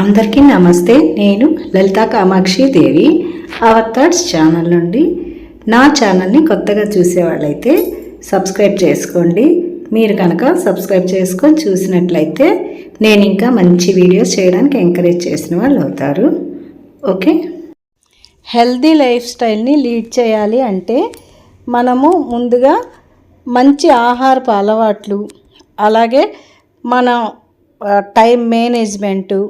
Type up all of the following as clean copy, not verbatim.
అందరికీ నమస్తే. నేను లలితా కామాక్షి దేవి అవర్ థాట్స్ ఛానల్ నుండి. నా ఛానల్ని కొత్తగా చూసేవాళ్ళైతే సబ్స్క్రైబ్ చేసుకోండి. మీరు కనుక సబ్స్క్రైబ్ చేసుకొని చూసినట్లయితే నేను ఇంకా మంచి వీడియోస్ చేయడానికి ఎంకరేజ్ చేసిన వాళ్ళు అవుతారు. ఓకే. హెల్దీ లైఫ్ స్టైల్ని లీడ్ చేయాలి అంటే మనము ముందుగా మంచి ఆహారపు అలవాట్లు, అలాగే మన టైం మేనేజ్మెంటు,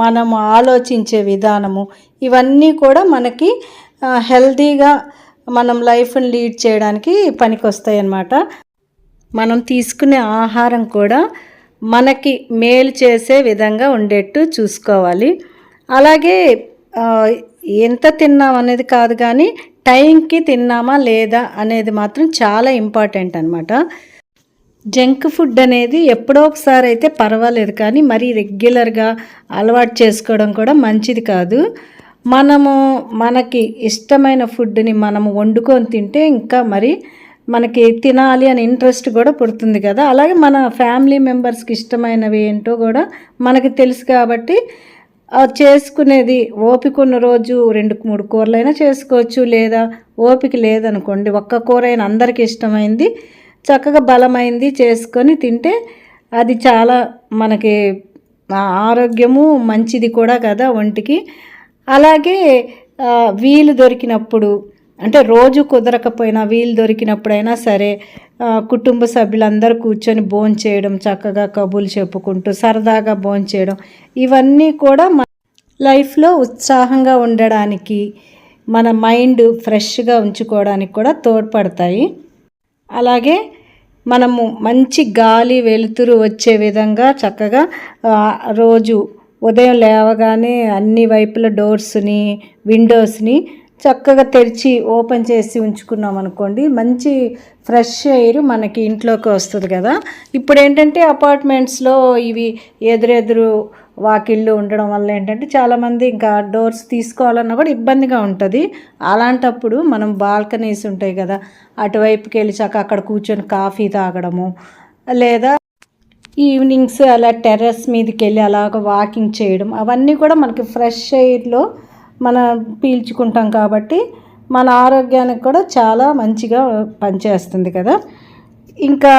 మనము ఆలోచించే విధానము, ఇవన్నీ కూడా మనకి హెల్దీగా మనం లైఫ్ని లీడ్ చేయడానికి పనికొస్తాయి అన్నమాట. మనం తీసుకునే ఆహారం కూడా మనకి మేలు చేసే విధంగా ఉండేట్టు చూసుకోవాలి. అలాగే ఎంత తిన్నాం అనేది కాదు, కానీ టైంకి తిన్నామా లేదా అనేది మాత్రం చాలా ఇంపార్టెంట్ అన్నమాట. జంక్ ఫుడ్ అనేది ఎప్పుడో ఒకసారి అయితే పర్వాలేదు, కానీ మరీ రెగ్యులర్గా అలవాటు చేసుకోవడం కూడా మంచిది కాదు. మనకి ఇష్టమైన ఫుడ్ని మనము వండుకొని తింటే ఇంకా మరి మనకి తినాలి అని ఇంట్రెస్ట్ కూడా పుడుతుంది కదా. అలాగే మన ఫ్యామిలీ మెంబర్స్కి ఇష్టమైనవి ఏంటో కూడా మనకి తెలుసు కాబట్టి చేసుకునేది ఓపిక ఉన్న రోజు 2-3 కూరలైనా చేసుకోవచ్చు, లేదా ఓపిక లేదనుకోండి ఒక్క కూర అయినా అందరికీ ఇష్టమైంది చక్కగా బలమైంది చేసుకొని తింటే అది చాలా మనకి ఆరోగ్యము మంచిది కూడా కదా ఒంటికి. అలాగే వీలు దొరికినప్పుడు, అంటే రోజు కుదరకపోయినా వీలు దొరికినప్పుడైనా సరే కుటుంబ సభ్యులందరూ కూర్చొని భోంచేయడం, చక్కగా కబుర్లు చెప్పుకుంటూ సరదాగా భోంచేయడం, ఇవన్నీ కూడా మన లైఫ్లో ఉత్సాహంగా ఉండడానికి, మన మైండ్ ఫ్రెష్గా ఉంచుకోవడానికి కూడా తోడ్పడతాయి. అలాగే మనము మంచి గాలి వెలుతురు వచ్చే విధంగా చక్కగా రోజు ఉదయం లేవగానే అన్ని వైపుల డోర్స్ని, విండోస్ని చక్కగా తెరిచి ఓపెన్ చేసి ఉంచుకున్నాం అనుకోండి, మంచి ఫ్రెష్ ఎయిర్ మనకి ఇంట్లోకి వస్తుంది కదా. ఇప్పుడు ఏంటంటే అపార్ట్మెంట్స్లో ఇవి ఎదురెదురు వాకిళ్ళు ఉండడం వల్ల ఏంటంటే చాలామంది ఇంకా డోర్స్ తీసుకోవాలన్నా కూడా ఇబ్బందిగా ఉంటుంది. అలాంటప్పుడు మనం బాల్కనీస్ ఉంటాయి కదా, అటువైపుకి వెళ్ళి అక్కడ కూర్చొని కాఫీ తాగడము, లేదా ఈవినింగ్స్ అలా టెర్రస్ మీదకి వెళ్ళి అలాగ వాకింగ్ చేయడం, అవన్నీ కూడా మనకి ఫ్రెష్ ఎయిర్లో మనం పీల్చుకుంటాం కాబట్టి మన ఆరోగ్యానికి కూడా చాలా మంచిగా పనిచేస్తుంది కదా. ఇంకా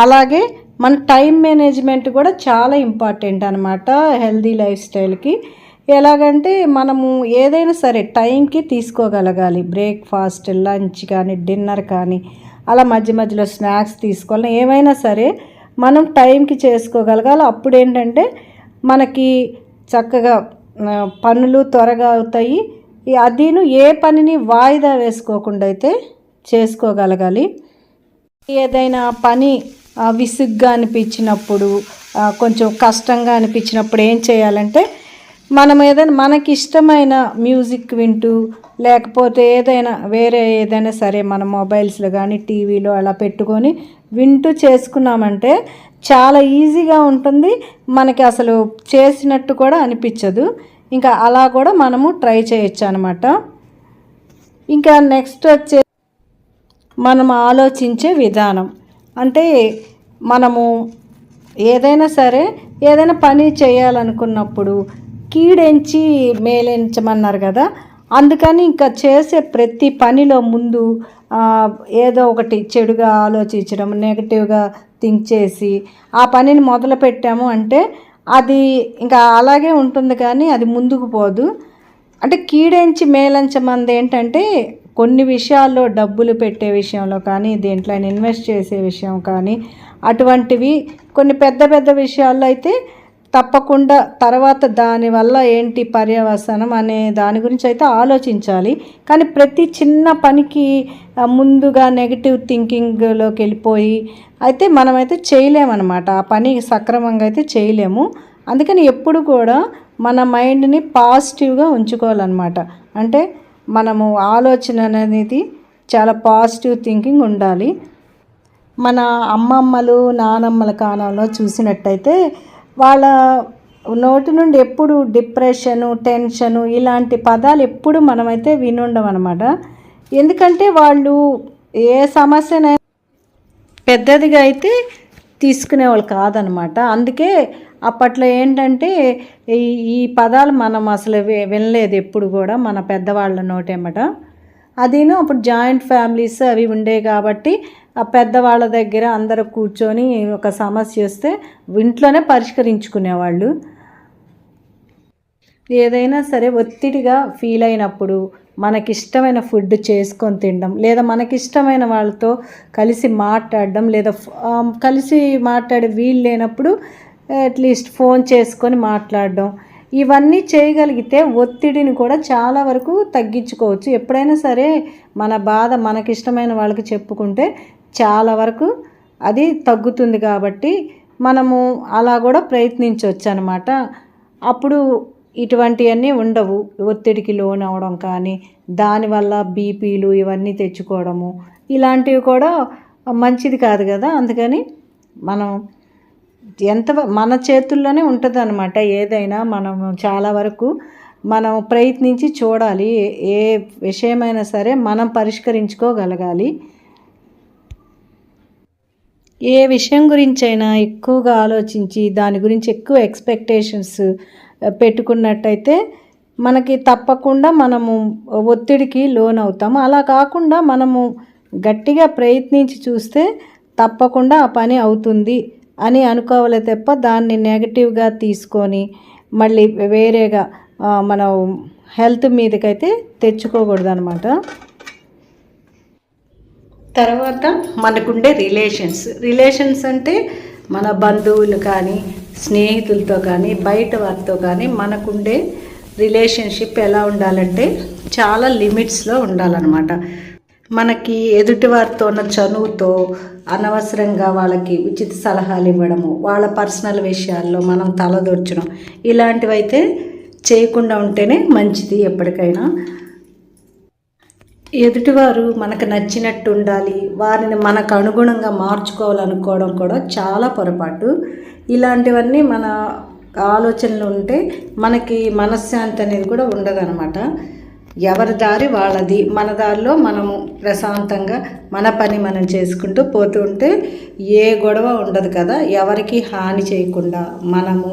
అలాగే మన టైం మేనేజ్మెంట్ కూడా చాలా ఇంపార్టెంట్ అనమాట హెల్దీ లైఫ్ స్టైల్కి. ఎలాగంటే మనము ఏదైనా సరే టైంకి తీసుకోగలగాలి. బ్రేక్ఫాస్ట్, లంచ్ కానీ, డిన్నర్ కానీ, అలా మధ్య మధ్యలో స్నాక్స్ తీసుకోవాలి. ఏమైనా సరే మనం టైంకి చేసుకోగలగాలి. అప్పుడు ఏంటంటే మనకి చక్కగా పనులు త్వరగా అవుతాయి. అదిను ఏ పనిని వాయిదా వేసుకోకుండా అయితే చేసుకోగలగాలి. ఏదైనా పని విసుగ్గా అనిపించినప్పుడు, కొంచెం కష్టంగా అనిపించినప్పుడు ఏం చేయాలంటే మనం ఏదైనా మనకి ఇష్టమైన మ్యూజిక్ వింటూ, లేకపోతే ఏదైనా సరే మన మొబైల్స్లో కానీ టీవీలో అలా పెట్టుకొని వింటూ చేసుకున్నామంటే చాలా ఈజీగా ఉంటుంది. మనకి అసలు చేసినట్టు కూడా అనిపించదు. ఇంకా అలా కూడా మనము ట్రై చేయొచ్చు అనమాట. ఇంకా నెక్స్ట్ వచ్చే మనం ఆలోచించే విధానం, అంటే మనము ఏదైనా సరే ఏదైనా పని చేయాలనుకున్నప్పుడు కీడెంచి మేలెంచమన్నారు కదా. అందుకని ఇంకా చేసే ప్రతి పనిలో ముందు ఏదో ఒకటి చెడుగా ఆలోచించడం, నెగటివ్గా థింక్ చేసి ఆ పనిని మొదలు పెట్టాము అంటే అది ఇంకా అలాగే ఉంటుంది, కానీ అది ముందుకు పోదు. అంటే కీడెంచి మేలంచమంది ఏంటంటే కొన్ని విషయాల్లో డబ్బులు పెట్టే విషయంలో కానీ, దేంట్లో ఇన్వెస్ట్ చేసే విషయం కానీ, అటువంటివి కొన్ని పెద్ద పెద్ద విషయాల్లో అయితే తప్పకుండా తర్వాత దానివల్ల ఏంటి పర్యవసానం అనే దాని గురించి అయితే ఆలోచించాలి. కానీ ప్రతి చిన్న పనికి ముందుగా నెగిటివ్ థింకింగ్లోకి వెళ్ళిపోయి అయితే మనమైతే చేయలేమన్నమాట. ఆ పని సక్రమంగా అయితే చేయలేము. అందుకని ఎప్పుడు కూడా మన మైండ్ని పాజిటివ్గా ఉంచుకోవాలన్నమాట. అంటే మనము ఆలోచన అనేది చాలా పాజిటివ్ థింకింగ్ ఉండాలి. మన అమ్మమ్మలు, నానమ్మల కాలంలో చూసినట్టయితే వాళ్ళ నోటి నుండి ఎప్పుడు డిప్రెషను, టెన్షను ఇలాంటి పదాలు ఎప్పుడు మనమైతే వినుండం అనమాట. ఎందుకంటే వాళ్ళు ఏ సమస్యనైనా పెద్దదిగా అయితే తీసుకునేవాళ్ళు కాదనమాట. అందుకే అప్పట్లో ఏంటంటే ఈ ఈ పదాలు మనం అసలు వినలేదు ఎప్పుడు కూడా మన పెద్దవాళ్ళ నోటెమ్మట. అదిను అప్పుడు జాయింట్ ఫ్యామిలీస్ అవి ఉండేవి కాబట్టి ఆ పెద్దవాళ్ళ దగ్గర అందరూ కూర్చొని ఒక సమస్య వస్తే ఇంట్లోనే పరిష్కరించుకునేవాళ్ళు. ఏదైనా సరే ఒత్తిడిగా ఫీల్ అయినప్పుడు మనకిష్టమైన ఫుడ్ చేసుకొని తినడం, లేదా మనకిష్టమైన వాళ్ళతో కలిసి మాట్లాడడం, లేదా కలిసి మాట్లాడే వీలు లేనప్పుడు అట్లీస్ట్ ఫోన్ చేసుకొని మాట్లాడడం, ఇవన్నీ చేయగలిగితే ఒత్తిడిని కూడా చాలా వరకు తగ్గించుకోవచ్చు. ఎప్పుడైనా సరే మన బాధ మనకిష్టమైన వాళ్ళకి చెప్పుకుంటే చాలా వరకు అది తగ్గుతుంది కాబట్టి మనము అలా కూడా ప్రయత్నించవచ్చు అనమాట. అప్పుడు ఇటువంటివన్నీ ఉండవు. ఒత్తిడికి లోన్ అవ్వడం కానీ, దానివల్ల బీపీలు ఇవన్నీ తెచ్చుకోవడము ఇలాంటివి కూడా మంచిది కాదు కదా. అందుకని మనం మన చేతుల్లోనే ఉంటుంది అనమాట. ఏదైనా మనం చాలా వరకు మనం ప్రయత్నించి చూడాలి. ఏ విషయమైనా సరే మనం పరిష్కరించుకోగలగాలి. ఏ విషయం గురించైనా ఎక్కువగా ఆలోచించి దాని గురించి ఎక్కువ ఎక్స్పెక్టేషన్స్ పెట్టుకున్నట్టయితే మనకి తప్పకుండా మనము ఒత్తిడికి లోనవుతాము. అలా కాకుండా మనము గట్టిగా ప్రయత్నించి చూస్తే తప్పకుండా ఆ పని అవుతుంది అని అనుకోవాలి తప్ప దాన్ని నెగటివ్గా తీసుకొని మళ్ళీ వేరేగా మనం హెల్త్ మీదకైతే తెచ్చుకోకూడదు అనమాట. తర్వాత మనకుండే రిలేషన్స్ అంటే మన బంధువులు కానీ, స్నేహితులతో కానీ, బయట వారితో కానీ మనకుండే రిలేషన్షిప్ ఎలా ఉండాలంటే చాలా లిమిట్స్లో ఉండాలన్నమాట. మనకి ఎదుటివారితో ఉన్న చనువుతో అనవసరంగా వాళ్ళకి ఉచిత సలహాలు ఇవ్వడము, వాళ్ళ పర్సనల్ విషయాల్లో మనం తలదొర్చడం ఇలాంటివైతే చేయకుండా ఉంటేనే మంచిది. ఎప్పటికైనా ఎదుటివారు మనకు నచ్చినట్టు ఉండాలి, వారిని మనకు అనుగుణంగా మార్చుకోవాలనుకోవడం కూడా చాలా పొరపాటు. ఇలాంటివన్నీ మన ఆలోచనలు ఉంటే మనకి మనశ్శాంతి అనేది కూడా ఉండదన్నమాట. ఎవరి దారి వాళ్ళది, మన దారిలో మనము ప్రశాంతంగా మన పని మనం చేసుకుంటూ పోతూ ఉంటే ఏ గొడవ ఉండదు కదా. ఎవరికి హాని చేయకుండా మనము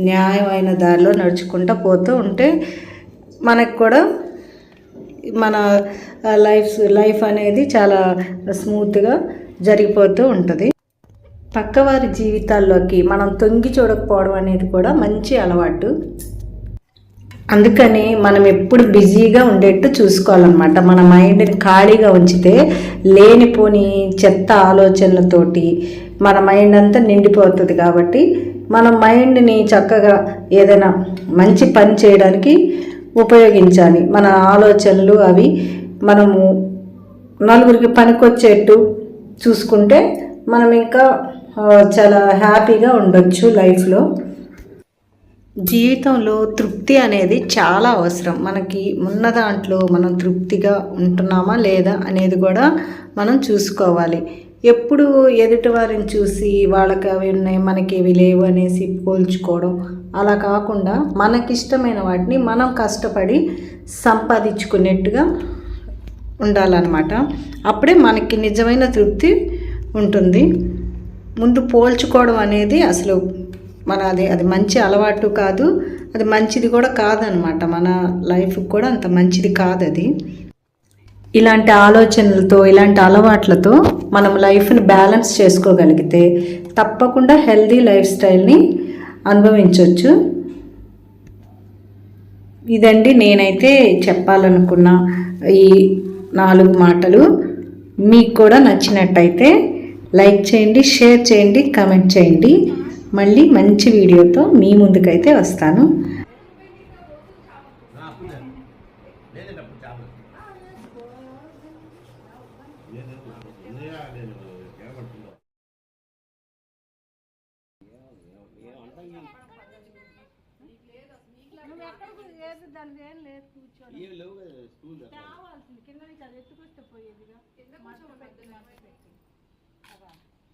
న్యాయమైన దారిలో నడుచుకుంటూ పోతూ ఉంటే మనకు కూడా మన లైఫ్ అనేది చాలా స్మూత్గా జరిగిపోతూ ఉంటుంది. పక్కవారి జీవితాల్లోకి మనం తొంగి చూడకపోవడం అనేది కూడా మంచి అలవాటు. అందుకని మనం ఎప్పుడు బిజీగా ఉండేట్టు చూసుకోవాలన్నమాట. మన మైండ్ని ఖాళీగా ఉంచితే లేనిపోని చెత్త ఆలోచనలతోటి మన మైండ్ అంతా నిండిపోతుంది. కాబట్టి మన మైండ్ని చక్కగా ఏదైనా మంచి పని చేయడానికి ఉపయోగించాలి. మన ఆలోచనలు అవి మనము నలుగురికి పనికొచ్చేట్టు చూసుకుంటే మనం ఇంకా చాలా హ్యాపీగా ఉండొచ్చు లైఫ్లో. జీవితంలో తృప్తి అనేది చాలా అవసరం. మనకి ఉన్న దాంట్లో మనం తృప్తిగా ఉంటున్నామా లేదా అనేది కూడా మనం చూసుకోవాలి. ఎప్పుడు ఎదుటి వారిని చూసి వాళ్ళకి అవి ఉన్నాయి మనకి ఇవి లేవు అనేసి పోల్చుకోవడం అలా కాకుండా మనకిష్టమైన వాటిని మనం కష్టపడి సంపాదించుకునేట్టుగా ఉండాలన్నమాట. అప్పుడే మనకి నిజమైన తృప్తి ఉంటుంది. ముందు పోల్చుకోవడం అనేది అసలు అది మంచి అలవాటు కాదు, అది మంచిది కూడా కాదనమాట. మన లైఫ్కి కూడా అంత మంచిది కాదు అది. ఇలాంటి ఆలోచనలతో ఇలాంటి అలవాట్లతో మనం లైఫ్ని బ్యాలెన్స్ చేసుకోగలిగితే తప్పకుండా హెల్దీ లైఫ్ స్టైల్ని అనుభవించవచ్చు. ఇదండి నేనైతే చెప్పాలనుకున్న ఈ 4 మాటలు. మీకు కూడా నచ్చినట్టయితే లైక్ చేయండి, షేర్ చేయండి, కామెంట్ చేయండి. మళ్ళీ మంచి వీడియోతో మీ ముందుకైతే వస్తాను.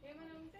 ఏమైనా ఉంటే